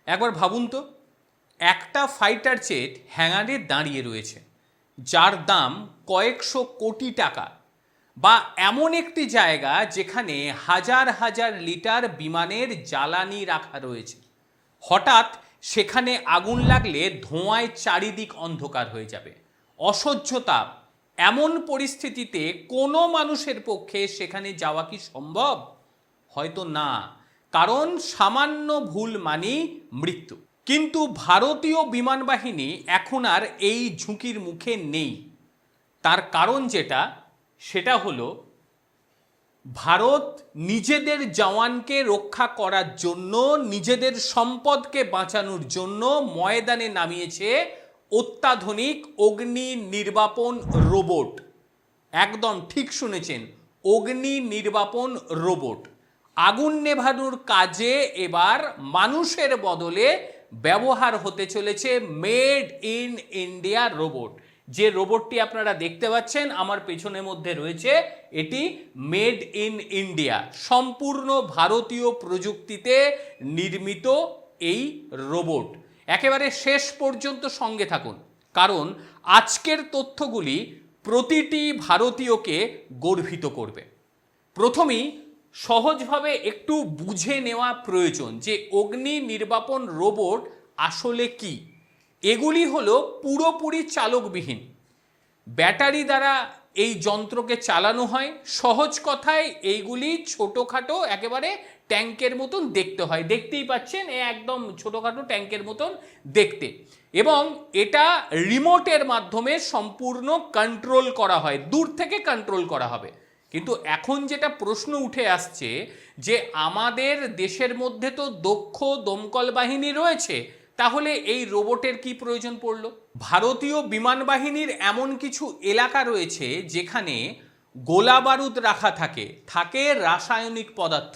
একবার ভাবুন তো, একটা ফাইটার জেট হ্যাঙ্গারে দাঁড়িয়ে রয়েছে যার দাম কয়েকশো কোটি টাকা, বা এমন একটি জায়গা যেখানে হাজার হাজার লিটার বিমানের জ্বালানি রাখা রয়েছে। হঠাৎ সেখানে আগুন লাগলে ধোঁয়ায় চারিদিক অন্ধকার হয়ে যাবে, অসহ্য তাপ। এমন পরিস্থিতিতে কোনো মানুষের পক্ষে সেখানে যাওয়া কি সম্ভব? হয়তো না, কারণ সামান্য ভুল মানেই মৃত্যু। কিন্তু ভারতীয় বিমান বাহিনী এখন আর এই ঝুঁকির মুখে নেই। তার কারণ সেটা হলো ভারত নিজেদের জওয়ানকে রক্ষা করার জন্য, নিজেদের সম্পদকে বাঁচানোর জন্য ময়দানে নামিয়েছে অত্যাধুনিক অগ্নি নির্বাপন রোবট। একদম ঠিক শুনেছেন, অগ্নি নির্বাপন রোবট। আগুন নেভানোর কাজে এবার মানুষের বদলে ব্যবহার হতে চলেছে মেড ইন ইন্ডিয়া রোবট। যে রোবটটি আপনারা দেখতে পাচ্ছেন আমার পেছনের মধ্যে রয়েছে, এটি মেড ইন ইন্ডিয়া, সম্পূর্ণ ভারতীয় প্রযুক্তিতে নির্মিত এই রোবট। একেবারে শেষ পর্যন্ত সঙ্গে থাকুন, কারণ আজকের তথ্যগুলি প্রতিটি ভারতীয়কে গর্বিত করবে। প্রথমেই সহজভাবে একটু বুঝে নেওয়া প্রয়োজন যে অগ্নি নির্বাপন রোবট আসলে কি। এগুলি হলো পুরোপুরি চালকবিহীন, ব্যাটারি দ্বারা এই যন্ত্রকে চালানো হয়। সহজ কথায় এইগুলি ছোটোখাটো একেবারে ট্যাঙ্কের মতন দেখতে হয়, দেখতেই পাচ্ছেন এ একদম ছোটোখাটো ট্যাঙ্কের মতন দেখতে, এবং এটা রিমোটের মাধ্যমে সম্পূর্ণ কন্ট্রোল করা হয়, দূর থেকে কন্ট্রোল করা হবে। কিন্তু এখন যেটা প্রশ্ন উঠে আসছে যে আমাদের দেশের মধ্যে তো দক্ষ দমকল বাহিনী রয়েছে, তাহলে এই রোবটের কি প্রয়োজন পড়ল? ভারতীয় বিমান বাহিনীর এমন কিছু এলাকা রয়েছে যেখানে গোলা বারুদ রাখা থাকে রাসায়নিক পদার্থ,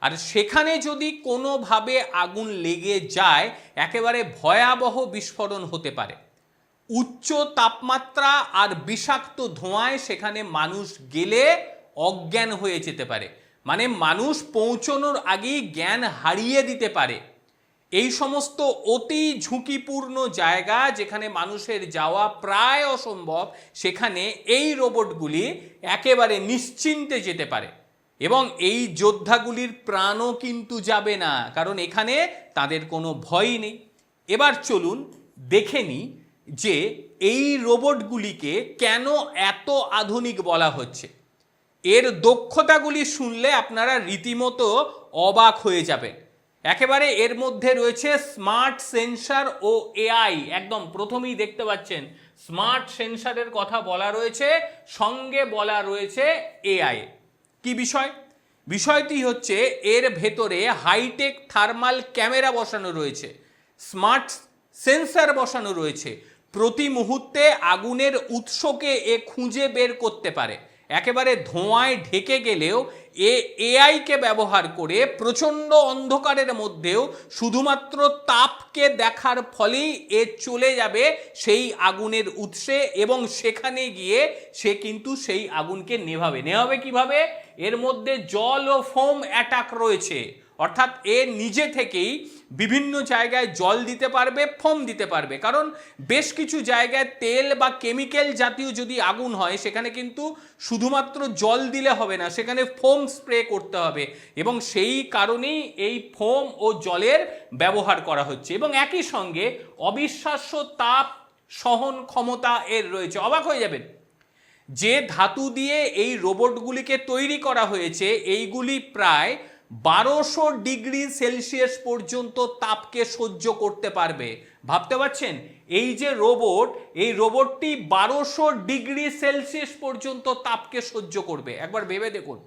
আর সেখানে যদি কোনোভাবে আগুন লেগে যায় একেবারে ভয়াবহ বিস্ফোরণ হতে পারে। উচ্চ তাপমাত্রা আর বিষাক্ত ধোঁয়ায় সেখানে মানুষ গেলে অজ্ঞান হয়ে যেতে পারে, মানে মানুষ পৌঁছানোর আগেই জ্ঞান হারিয়ে দিতে পারে। এই সমস্ত অতি ঝুঁকিপূর্ণ জায়গা যেখানে মানুষের যাওয়া প্রায় অসম্ভব, সেখানে এই রোবটগুলি একেবারে নিশ্চিন্তে যেতে পারে, এবং এই যোদ্ধাগুলির প্রাণও কিন্তু যাবে না, কারণ এখানে তাদের কোনো ভয় নেই। এবার চলুন দেখে নিই যে এই রোবটগুলিকে কেন এত আধুনিক বলা হচ্ছে। এর দক্ষতাগুলি শুনলে আপনারা রীতিমতো অবাক হয়ে যাবেন। একেবারে এর মধ্যে রয়েছে স্মার্ট সেন্সর ও এআই। একদম প্রথমেই দেখতে পাচ্ছেন স্মার্ট সেন্সরের কথা বলা রয়েছে, সঙ্গে বলা রয়েছে এআই। কি বিষয়টি হচ্ছে এর ভেতরে হাইটেক থার্মাল ক্যামেরা বসানো রয়েছে, স্মার্ট সেন্সর বসানো রয়েছে। প্রতি মুহূর্তে আগুনের উৎসকে এ খুঁজে বের করতে পারে। একেবারে ধোঁয়ায় ঢেকে গেলেও এআইকে ব্যবহার করে প্রচণ্ড অন্ধকারের মধ্যেও শুধুমাত্র তাপকে দেখার ফলেই চলে যাবে সেই আগুনের উৎসে, এবং সেখানে গিয়ে সে কিন্তু সেই আগুনকে নেভাবে কিভাবে? এর মধ্যে জল ও ফোম অ্যাটাক রয়েছে, অর্থাৎ নিজে থেকেই বিভিন্ন জায়গায় জল দিতে পারবে, ফোম দিতে পারবে। কারণ বেশ কিছু জায়গায় তেল বা কেমিক্যাল জাতীয় যদি আগুন হয় সেখানে কিন্তু শুধুমাত্র জল দিলে হবে না, সেখানে ফোম স্প্রে করতে হবে, এবং সেই কারণেই এই ফোম ও জলের ব্যবহার করা হচ্ছে। এবং একই সঙ্গে অবিশ্বাস্য তাপ সহন ক্ষমতা এর রয়েছে। অবাক হয়ে যাবেন, যে ধাতু দিয়ে এই রোবটগুলিকে তৈরি করা হয়েছে এইগুলি প্রায় 1200 ডিগ্রি সেলসিয়াস পর্যন্ত তাপকে সহ্য করতে পারবে। ভাবতে পারছেন এই যে রোবট, এই রোবটটি 1200 ডিগ্রি সেলসিয়াস পর্যন্ত তাপকে সহ্য করবে। একবার ভেবে দেখুন,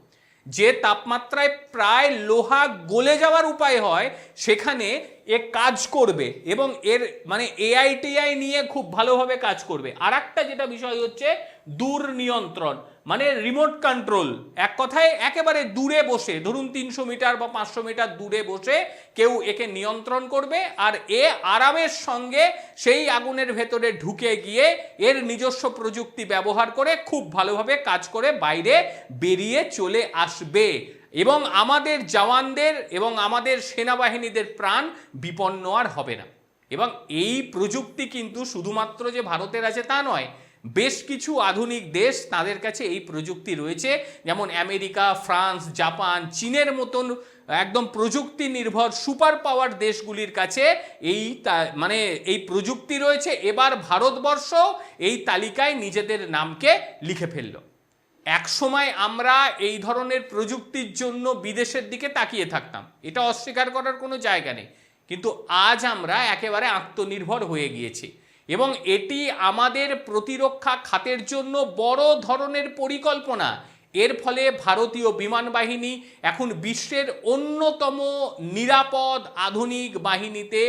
যে তাপমাত্রায় প্রায় লোহা গলে যাওয়ার উপায় হয় সেখানে এ কাজ করবে, এবং এর মানে এআই নিয়ে খুব ভালোভাবে কাজ করবে। আর একটা যেটা বিষয় হচ্ছে দূর নিয়ন্ত্রণ, মানে রিমোট কন্ট্রোল। এক কথায় একেবারে দূরে বসে, ধরুন 300 মিটার বা 500 মিটার দূরে বসে কেউ একে নিয়ন্ত্রণ করবে, আর আরামের সঙ্গে সেই আগুনের ভেতরে ঢুকে গিয়ে এর নিজস্ব প্রযুক্তি ব্যবহার করে খুব ভালোভাবে কাজ করে বাইরে বেরিয়ে চলে আসবে। এবং আমাদের জওয়ানদের এবং আমাদের সেনাবাহিনীদের প্রাণ বিপন্ন আর হবে না। এবং এই প্রযুক্তি কিন্তু শুধুমাত্র যে ভারতের আছে তা নয়, বেশ কিছু আধুনিক দেশ তাদের কাছে এই প্রযুক্তি রয়েছে, যেমন আমেরিকা, ফ্রান্স, জাপান, চীনের মতন একদম প্রযুক্তি নির্ভর সুপার পাওয়ার দেশগুলির কাছে এই প্রযুক্তি রয়েছে। এবার ভারতবর্ষ এই তালিকায় নিজেদের নামকে লিখে ফেলল। একসময় আমরা এই ধরনের প্রযুক্তির জন্য বিদেশের দিকে তাকিয়ে থাকতাম, এটা অস্বীকার করার কোনো জায়গা নেই, কিন্তু আজ আমরা একেবারে আত্মনির্ভর হয়ে গিয়েছি এবং এটি আমাদের প্রতিরক্ষা খাতের জন্য বড় ধরনের পরিকল্পনা। এর ফলে ভারতীয় বিমান বাহিনী এখন বিশ্বের অন্যতম নিরাপদ আধুনিক বাহিনীতে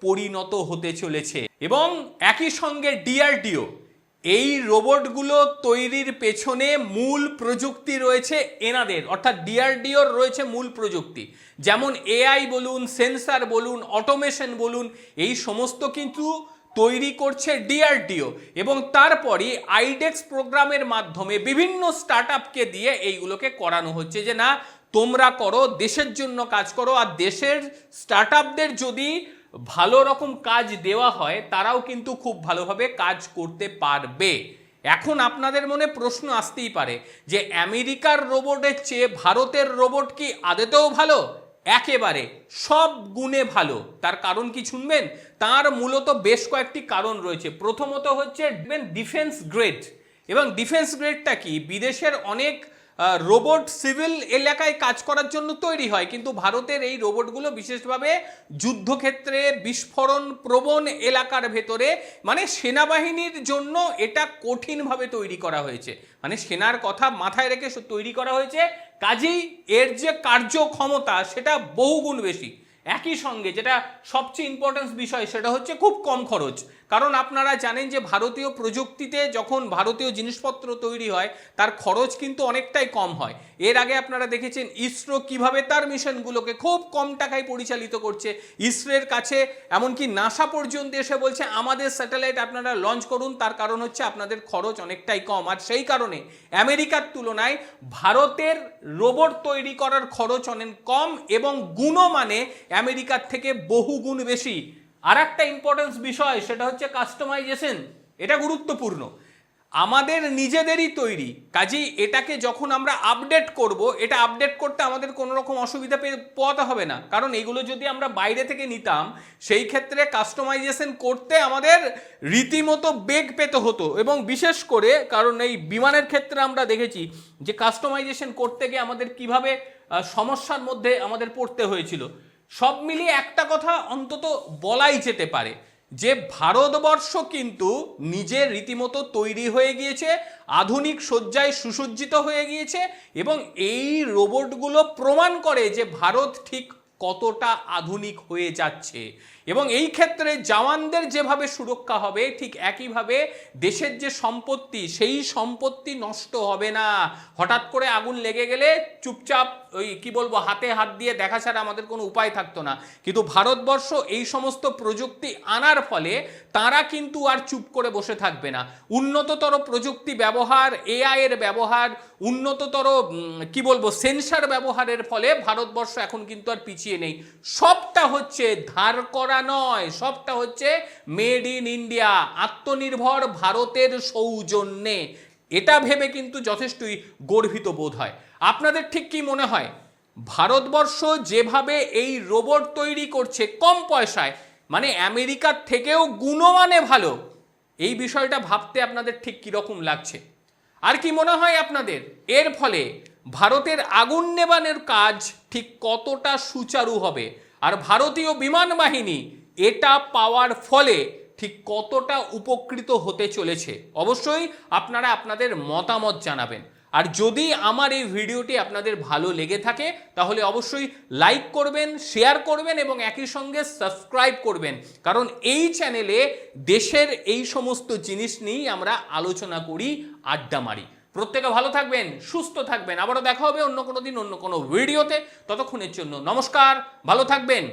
পরিণত হতে চলেছে। এবং একই সঙ্গে ডিআরডিও এই রোবটগুলো তৈরির পেছনে মূল প্রযুক্তি রয়েছে এনাদের, অর্থাৎ ডিআরডিওর রয়েছে মূল প্রযুক্তি, যেমন এআই বলুন, সেন্সার বলুন, অটোমেশন বলুন, এই সমস্ত কিন্তু তৈরি করছে ডিআরডিও। এবং তারপরে আইডেক্স প্রোগ্রামের মাধ্যমে বিভিন্ন স্টার্টআপকে দিয়ে এইগুলোকে করানো হচ্ছে যে না তোমরা করো, দেশের জন্য কাজ করো। আর দেশের স্টার্টআপদের যদি ভালো রকম কাজ দেওয়া হয় তারাও কিন্তু খুব ভালোভাবে কাজ করতে পারবে। এখন আপনাদের মনে প্রশ্ন আসতেই পারে যে আমেরিকার রোবটের চেয়ে ভারতের রোবট কি আদতেও ভালো? একেবারে সব গুণে ভালো। তার কারণ কি শুনবেন? তার মূলত বেশ কয়েকটি কারণ রয়েছে। প্রথমত হচ্ছে ডিফেন্স গ্রেড। এবং ডিফেন্স গ্রেডটা কি? বিদেশের অনেক রোবট সিভিল এলাকায় কাজ করার জন্য তৈরি হয়, কিন্তু ভারতের এই রোবটগুলো বিশেষভাবে যুদ্ধক্ষেত্রে বিস্ফোরণ প্রবণ এলাকার ভেতরে, মানে সেনাবাহিনীর জন্য এটা কঠিনভাবে তৈরি করা হয়েছে, মানে সেনার কথা মাথায় রেখে তৈরি করা হয়েছে। কাজেই এর যে কার্যক্ষমতা সেটা বহুগুণ বেশি। একই সঙ্গে যেটা সবচেয়ে ইম্পর্টেন্স বিষয় সেটা হচ্ছে খুব কম খরচ। কারণ আপনারা জানেন যে ভারতীয় প্রযুক্তিতে যখন ভারতীয় জিনিসপত্র তৈরি হয় তার খরচ কিন্তু অনেকটাই কম হয়। এর আগে আপনারা দেখেছেন ইসরো কিভাবে তার মিশনগুলোকে খুব কম টাকায় পরিচালিত করছে। ইসরোর কাছে এমনকি নাসা পর্যন্ত এসে বলছে আমাদের স্যাটেলাইট আপনারা লঞ্চ করুন, তার কারণ হচ্ছে আপনাদের খরচ অনেকটাই কম। আর সেই কারণে আমেরিকার তুলনায় ভারতের রোবট তৈরি করার খরচ অনেক কম এবং গুণমানে আমেরিকার থেকে বহুগুণ বেশি। আর একটা ইম্পর্টেন্স বিষয় সেটা হচ্ছে কাস্টমাইজেশন। এটা গুরুত্বপূর্ণ, আমাদের নিজেদেরই তৈরি, কাজেই এটাকে যখন আমরা আপডেট করব, এটা আপডেট করতে আমাদের কোনো রকম অসুবিধা পোয়াতে হবে না। কারণ এগুলো যদি আমরা বাইরে থেকে নিতাম সেই ক্ষেত্রে কাস্টমাইজেশন করতে আমাদের রীতিমতো বেগ পেতে হতো। এবং বিশেষ করে কারণ এই বিমানের ক্ষেত্রে আমরা দেখেছি যে কাস্টমাইজেশন করতে গিয়ে আমাদের কিভাবে সমস্যার মধ্যে আমাদের পড়তে হয়েছিল। সব মিলিয়ে একটা কথা অন্তত বলাই যেতে পারে যে ভারতবর্ষ কিন্তু নিজের রীতিমতো তৈরি হয়ে গিয়েছে, আধুনিক সজ্জায় সুসজ্জিত হয়ে গিয়েছে এবং এই রোবটগুলো প্রমাণ করে যে ভারত ঠিক কতটা আধুনিক হয়ে যাচ্ছে। এবং এই ক্ষেত্রে জওয়ানদের যেভাবে সুরক্ষা হবে ঠিক একইভাবে দেশের যে সম্পত্তি সেই সম্পত্তি নষ্ট হবে না। হঠাৎ করে আগুন লেগে গেলে চুপচাপ ওই কি বলবো হাতে হাত দিয়ে দেখা ছাড়া আমাদের কোনো উপায় থাকতো না, কিন্তু ভারতবর্ষ এই সমস্ত প্রযুক্তি আনার ফলে তারা কিন্তু আর চুপ করে বসে থাকবে না। উন্নততর প্রযুক্তি ব্যবহার, এআই এর ব্যবহার, উন্নততর কি বলবো সেন্সার ব্যবহারের ফলে ভারতবর্ষ এখন কিন্তু আর পিছিয়ে নেই। সবটা হচ্ছে ধার করা নয়, সবটা হচ্ছে মেড ইন ইন্ডিয়া, আত্মনির্ভর ভারতের সৌজন্যে। এটা ভেবে কিন্তু যথেষ্টই গর্বিত বোধ হয়। আপনাদের ঠিক কি মনে হয় ভারতবর্ষ যেভাবে এই রোবট তৈরি করছে কম পয়সায়, মানে আমেরিকার থেকেও গুণমানে ভালো, এই বিষয়টা ভাবতে আপনাদের ঠিক কীরকম লাগছে? আর কি মনে হয় আপনাদের এর ফলে ভারতের আগুন নেভানোর কাজ ঠিক কতটা সুচারু হবে? আর ভারতীয় বিমান বাহিনী এটা পাওয়ার ফলে ঠিক কতটা উপকৃত হতে চলেছে? অবশ্যই আপনারা আপনাদের মতামত জানাবেন। আর যদি আমার এই ভিডিওটি আপনাদের ভালো লেগে থাকে তাহলে অবশ্যই লাইক করবেন, শেয়ার করবেন এবং একই সঙ্গে সাবস্ক্রাইব করবেন, কারণ এই চ্যানেলে দেশের এই সমস্ত জিনিস নিয়েই আমরা আলোচনা করি, আড্ডা মারি। প্রত্যেকে ভালো থাকবেন, সুস্থ থাকবেন। আবারও দেখা হবে অন্য কোনো দিন অন্য কোনো ভিডিওতে। ততক্ষণের জন্য নমস্কার, ভালো থাকবেন।